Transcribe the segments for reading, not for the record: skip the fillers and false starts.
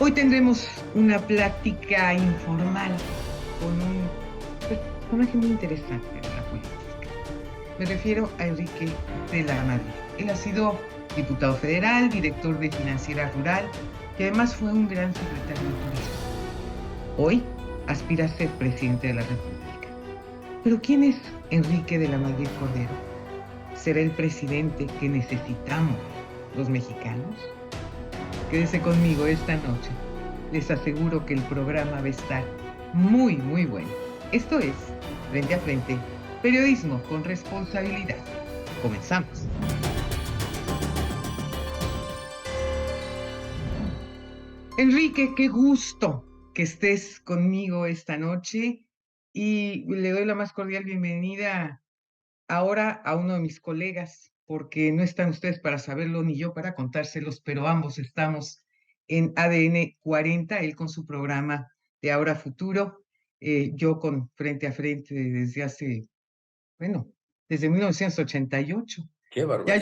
Hoy tendremos una plática informal con un personaje muy interesante de la política. Me refiero a Enrique de la Madrid. Él ha sido diputado federal, director de Financiera Rural y además fue un gran secretario de Turismo. Hoy aspira a ser presidente de la República. Pero ¿quién es Enrique de la Madrid Cordero? ¿Será el presidente que necesitamos los mexicanos? Quédese conmigo esta noche. Les aseguro que el programa va a estar muy, muy bueno. Esto es Frente a Frente, periodismo con responsabilidad. Comenzamos. Enrique, qué gusto que estés conmigo esta noche y le doy la más cordial bienvenida ahora a uno de mis colegas, porque no están ustedes para saberlo ni yo para contárselos, pero ambos estamos en ADN 40, él con su programa de Ahora Futuro, yo con Frente a Frente desde hace, bueno, desde 1988. Qué barbaridad.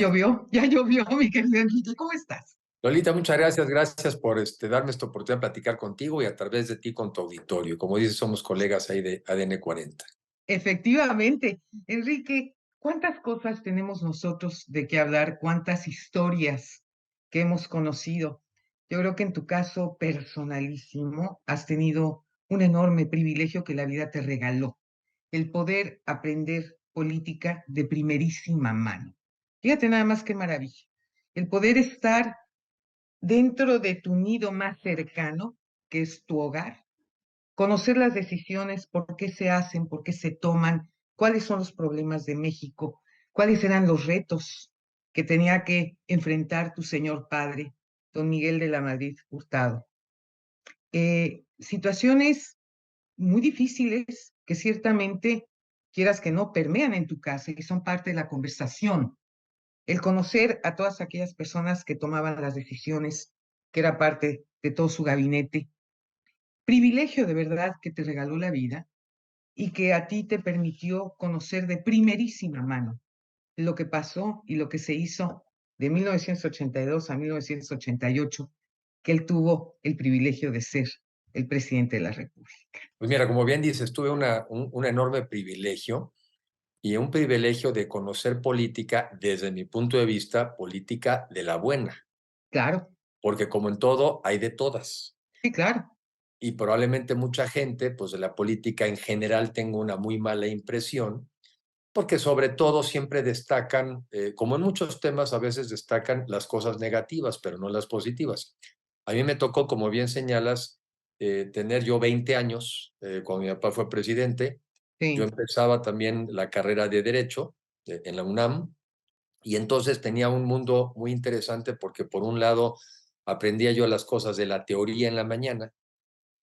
Ya llovió, mi querido Enrique, ¿cómo estás? Lolita, muchas gracias. Gracias por darme esta oportunidad de platicar contigo y a través de ti con tu auditorio. Como dices, somos colegas ahí de ADN 40. Efectivamente, Enrique, ¿cuántas cosas tenemos nosotros de qué hablar? ¿Cuántas historias que hemos conocido? Yo creo que en tu caso personalísimo has tenido un enorme privilegio que la vida te regaló, el poder aprender política de primerísima mano. Fíjate nada más qué maravilla, el poder estar dentro de tu nido más cercano, que es tu hogar, conocer las decisiones, por qué se hacen, por qué se toman, cuáles son los problemas de México, cuáles eran los retos que tenía que enfrentar tu señor padre, don Miguel de la Madrid Hurtado. Situaciones muy difíciles que ciertamente, quieras que no, permean en tu casa y son parte de la conversación. El conocer a todas aquellas personas que tomaban las decisiones, que era parte de todo su gabinete. Privilegio de verdad que te regaló la vida y que a ti te permitió conocer de primerísima mano lo que pasó y lo que se hizo de 1982 a 1988, que él tuvo el privilegio de ser el presidente de la República. Pues mira, como bien dices, tuve un enorme privilegio y un privilegio de conocer política desde mi punto de vista, política de la buena, Claro, porque como en todo, hay de todas. sí, claro. Y probablemente mucha gente, pues de la política en general, tenga una muy mala impresión porque sobre todo siempre destacan, como en muchos temas, a veces destacan las cosas negativas, pero no las positivas. A mí me tocó, como bien señalas, tener yo 20 años cuando mi papá fue presidente. Yo Sí, empezaba también la carrera de Derecho en la UNAM y entonces tenía un mundo muy interesante porque por un lado aprendía yo las cosas de la teoría en la mañana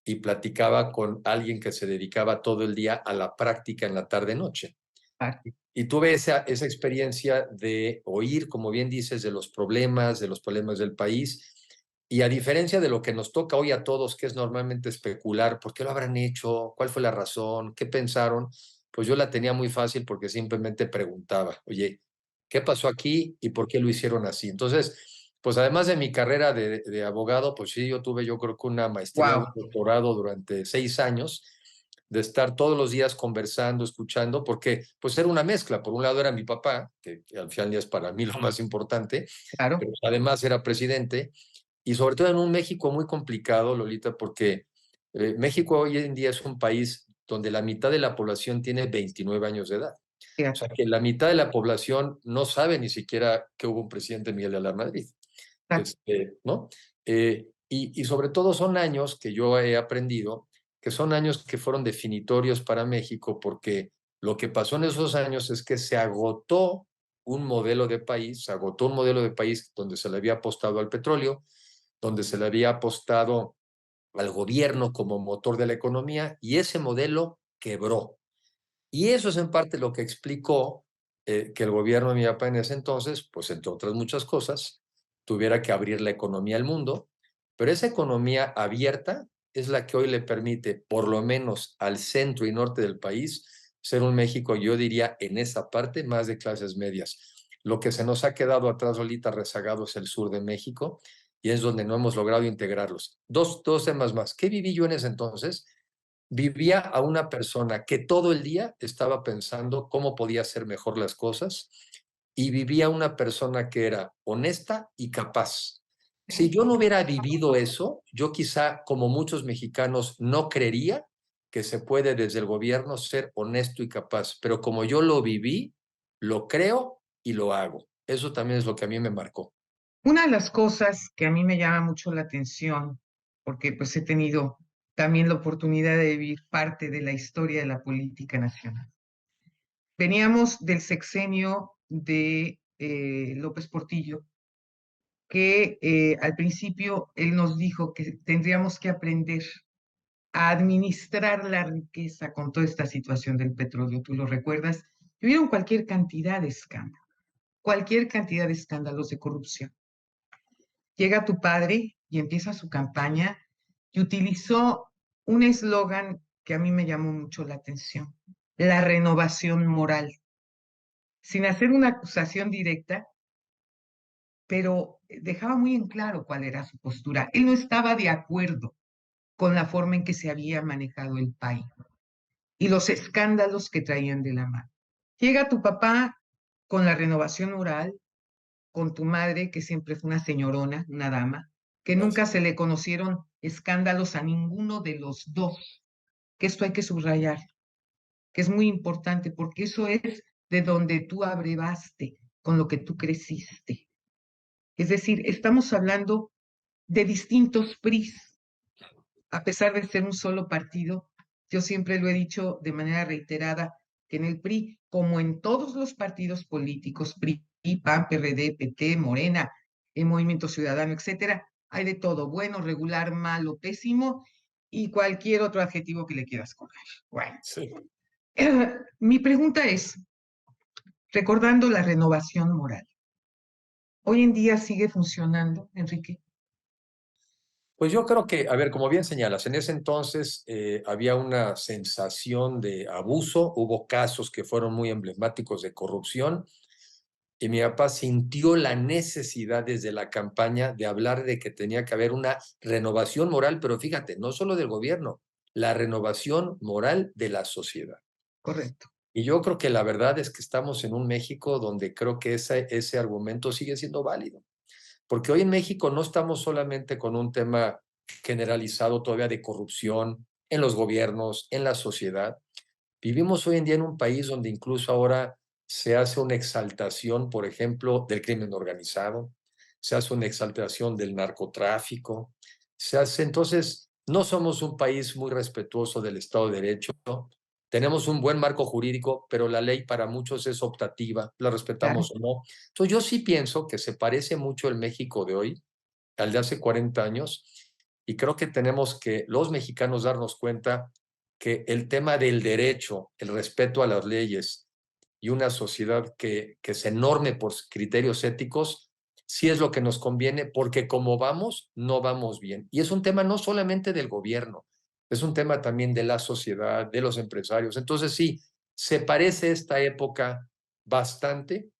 y platicaba con alguien que se dedicaba todo el día a la práctica en la tarde-noche. parte. Y tuve esa experiencia de oír, como bien dices, de los problemas del país. Y a diferencia de lo que nos toca hoy a todos, que es normalmente especular, ¿por qué lo habrán hecho? ¿Cuál fue la razón? ¿Qué pensaron? Pues yo la tenía muy fácil porque simplemente preguntaba, oye, ¿qué pasó aquí y por qué lo hicieron así? Entonces, pues además de mi carrera de abogado, pues sí, yo creo que una maestría, un Wow. doctorado durante 6 años de estar todos los días conversando, escuchando, porque pues era una mezcla. Por un lado era mi papá, que al final es para mí lo más importante, Claro, pero además era presidente, y sobre todo en un México muy complicado, Lolita, porque México hoy en día es un país donde la mitad de la población tiene 29 años de edad. O sea fíjate. que la mitad de la población no sabe ni siquiera que hubo un presidente Miguel de la Madrid. ¿No? Y sobre todo son años que yo he aprendido, que son años que fueron definitorios para México, porque lo que pasó en esos años es que se agotó un modelo de país donde se le había apostado al petróleo, donde se le había apostado al gobierno como motor de la economía, y ese modelo quebró. Y eso es en parte lo que explicó que el gobierno de mi papá en ese entonces, pues entre otras muchas cosas, tuviera que abrir la economía al mundo, pero esa economía abierta es la que hoy le permite, por lo menos al centro y norte del país, ser un México, yo diría, en esa parte más de clases medias. Lo que se nos ha quedado atrás ahorita rezagado es el sur de México, y es donde no hemos logrado integrarlos. Dos temas más. ¿Qué viví yo en ese entonces? Vivía a una persona que todo el día estaba pensando cómo podía hacer mejor las cosas y vivía una persona que era honesta y capaz. Si yo no hubiera vivido eso, yo quizá, como muchos mexicanos, no creería que se puede desde el gobierno ser honesto y capaz, pero como yo lo viví, lo creo y lo hago. Eso también es lo que a mí me marcó. Una de las cosas que a mí me llama mucho la atención, porque pues he tenido también la oportunidad de vivir parte de la historia de la política nacional. Veníamos del sexenio de López Portillo, que al principio él nos dijo que tendríamos que aprender a administrar la riqueza con toda esta situación del petróleo. ¿Tú lo recuerdas? Tuvieron cualquier cantidad de escándalos de corrupción. Llega tu padre y empieza su campaña y utilizó un eslogan que a mí me llamó mucho la atención, la renovación moral, sin hacer una acusación directa, pero dejaba muy en claro cuál era su postura. Él no estaba de acuerdo con la forma en que se había manejado el país y los escándalos que traían de la mano. Llega tu papá con la renovación moral, con tu madre, que siempre fue una señorona, una dama, que nunca Gracias. se le conocieron escándalos a ninguno de los dos, que esto hay que subrayar, que es muy importante, porque eso es de donde tú abrevaste, con lo que tú creciste. Es decir, estamos hablando de distintos PRIs, a pesar de ser un solo partido. Yo siempre lo he dicho de manera reiterada, que en el PRI, como en todos los partidos políticos, PRI, PAN, PRD, PT, Morena, el Movimiento Ciudadano, etcétera, hay de todo, bueno, regular, malo, pésimo y cualquier otro adjetivo que le quieras colgar. Bueno, Sí. mi pregunta es, recordando la renovación moral, ¿hoy en día sigue funcionando, Enrique? Pues yo creo que, a ver, como bien señalas, en ese entonces había una sensación de abuso, hubo casos que fueron muy emblemáticos de corrupción y mi papá sintió la necesidad desde la campaña de hablar de que tenía que haber una renovación moral, pero fíjate, no solo del gobierno, la renovación moral de la sociedad. Correcto. Y yo creo que la verdad es que estamos en un México donde creo que ese argumento sigue siendo válido. Porque hoy en México no estamos solamente con un tema generalizado todavía de corrupción en los gobiernos, en la sociedad. Vivimos hoy en día en un país donde incluso ahora se hace una exaltación, por ejemplo, del crimen organizado, se hace una exaltación del narcotráfico, se hace, entonces, no somos un país muy respetuoso del Estado de Derecho, tenemos un buen marco jurídico, pero la ley para muchos es optativa, la respetamos Claro. o no. Entonces, yo sí pienso que se parece mucho el México de hoy al de hace 40 años y creo que tenemos que los mexicanos darnos cuenta que el tema del derecho, el respeto a las leyes y una sociedad que se norme por criterios éticos, sí es lo que nos conviene, porque como vamos, no vamos bien. Y es un tema no solamente del gobierno, es un tema también de la sociedad, de los empresarios. Entonces sí, se parece esta época bastante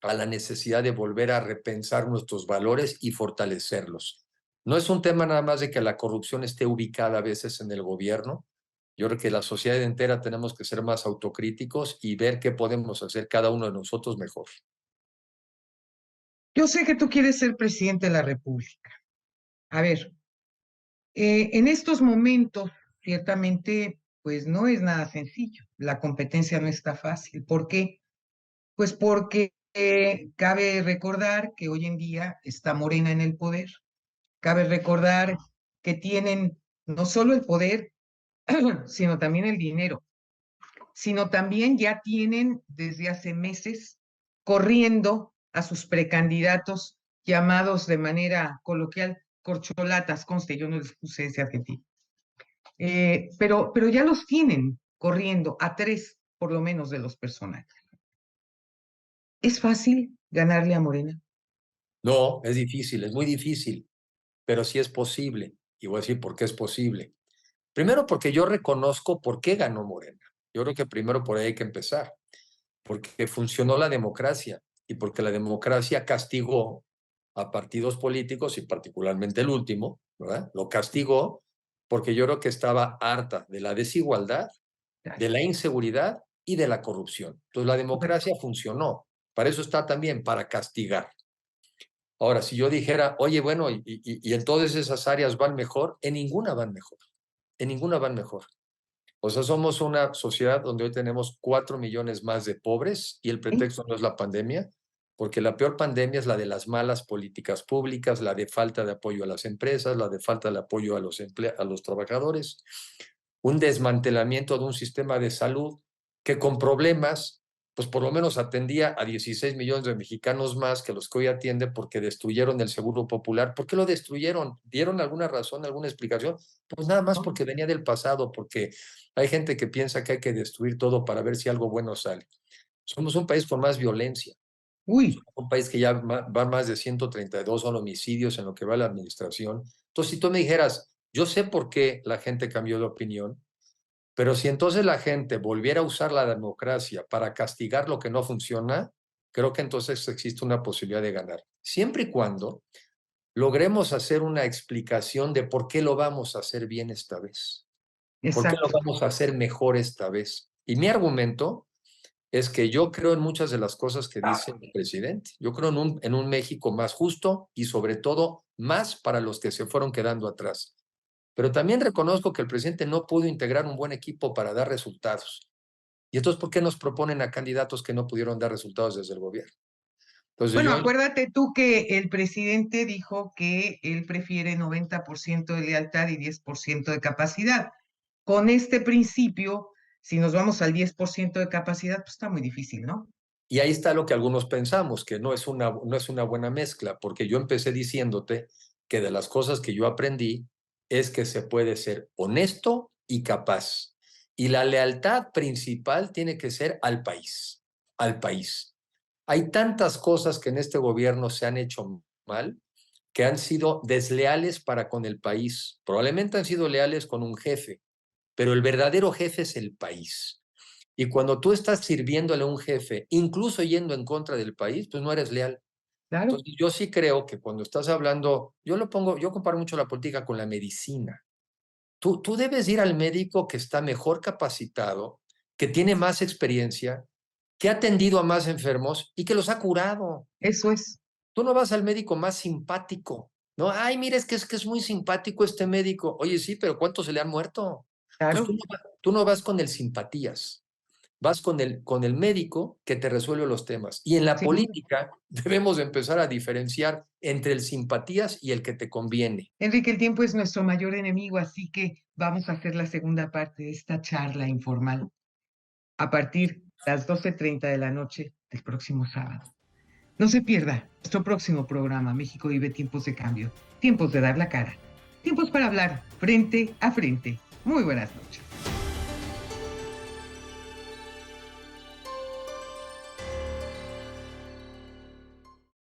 a la necesidad de volver a repensar nuestros valores y fortalecerlos. No es un tema nada más de que la corrupción esté ubicada a veces en el gobierno. Yo creo que la sociedad entera tenemos que ser más autocríticos y ver qué podemos hacer cada uno de nosotros mejor. Yo sé que tú quieres ser presidente de la República. A ver, en estos momentos, ciertamente, pues no es nada sencillo. La competencia no está fácil. ¿Por qué? Pues porque cabe recordar que hoy en día está Morena en el poder. Cabe recordar que tienen no solo el poder, sino también el dinero, sino también ya tienen desde hace meses corriendo a sus precandidatos llamados de manera coloquial corcholatas, conste, yo no les puse ese adjetivo. Pero ya los tienen corriendo a tres, por lo menos, de los personajes. ¿Es fácil ganarle a Morena? No, es difícil, es muy difícil, pero sí es posible. Y voy a decir por qué es posible. Primero porque yo reconozco por qué ganó Morena. Yo creo que primero por ahí hay que empezar, porque funcionó la democracia y porque la democracia castigó a partidos políticos y particularmente el último, ¿verdad? Lo castigó porque yo creo que estaba harta de la desigualdad, de la inseguridad y de la corrupción. Entonces la democracia funcionó. Para eso está también, para castigar. Ahora, si yo dijera, oye, bueno, y en todas esas áreas van mejor, en ninguna van mejor. En ninguna van mejor. O sea, somos una sociedad donde hoy tenemos 4 millones más de pobres y el ¿Sí? pretexto no es la pandemia, porque la peor pandemia es la de las malas políticas públicas, la de falta de apoyo a las empresas, la de falta de apoyo a a los trabajadores, un desmantelamiento de un sistema de salud que con problemas, pues por lo menos atendía a 16 millones de mexicanos más que los que hoy atiende porque destruyeron el Seguro Popular. ¿Por qué lo destruyeron? ¿Dieron alguna razón, alguna explicación? Pues nada más porque venía del pasado, porque hay gente que piensa que hay que destruir todo para ver si algo bueno sale. Somos un país con más violencia. Uy, Somos un país que ya va más de 132 son homicidios en lo que va la administración. Entonces, si tú me dijeras, yo sé por qué la gente cambió de opinión, pero si entonces la gente volviera a usar la democracia para castigar lo que no funciona, creo que entonces existe una posibilidad de ganar. Siempre y cuando logremos hacer una explicación de por qué lo vamos a hacer bien esta vez. ¿Por qué lo exacto. vamos a hacer mejor esta vez? Y mi argumento es que yo creo en muchas de las cosas que dice el presidente. Yo creo en un México más justo y sobre todo más para los que se fueron quedando atrás. Pero también reconozco que el presidente no pudo integrar un buen equipo para dar resultados. Y entonces, ¿por qué nos proponen a candidatos que no pudieron dar resultados desde el gobierno? Entonces Bueno, yo, acuérdate tú que el presidente dijo que él prefiere 90% de lealtad y 10% de capacidad. Con este principio, si nos vamos al 10% de capacidad, pues está muy difícil, ¿no? y ahí está lo que algunos pensamos, que no es una buena mezcla, porque yo empecé diciéndote que de las cosas que yo aprendí es que se puede ser honesto y capaz. Y la lealtad principal tiene que ser al país, al país. Hay tantas cosas que en este gobierno se han hecho mal, que han sido desleales para con el país. Probablemente han sido leales con un jefe, pero el verdadero jefe es el país. Y cuando tú estás sirviéndole a un jefe, incluso yendo en contra del país, pues no eres leal. Claro, Entonces, yo sí creo que cuando estás hablando, yo comparo mucho la política con la medicina. Tú debes ir al médico que está mejor capacitado, que tiene más experiencia, que ha atendido a más enfermos y que los ha curado. eso es, Tú no vas al médico más simpático, ¿no? Ay, mira, es que es muy simpático este médico. Oye, sí, pero ¿cuántos se le han muerto? Entonces claro, tú no vas con el simpatías, vas con el médico que te resuelve los temas. Y en la sin duda. política debemos empezar a diferenciar entre el simpatías y el que te conviene. Enrique, el tiempo es nuestro mayor enemigo, así que vamos a hacer la segunda parte de esta charla informal a partir de las 12:30 de la noche del próximo sábado. No se pierda nuestro próximo programa, México vive tiempos de cambio, tiempos de dar la cara, tiempos para hablar frente a frente. Muy buenas noches.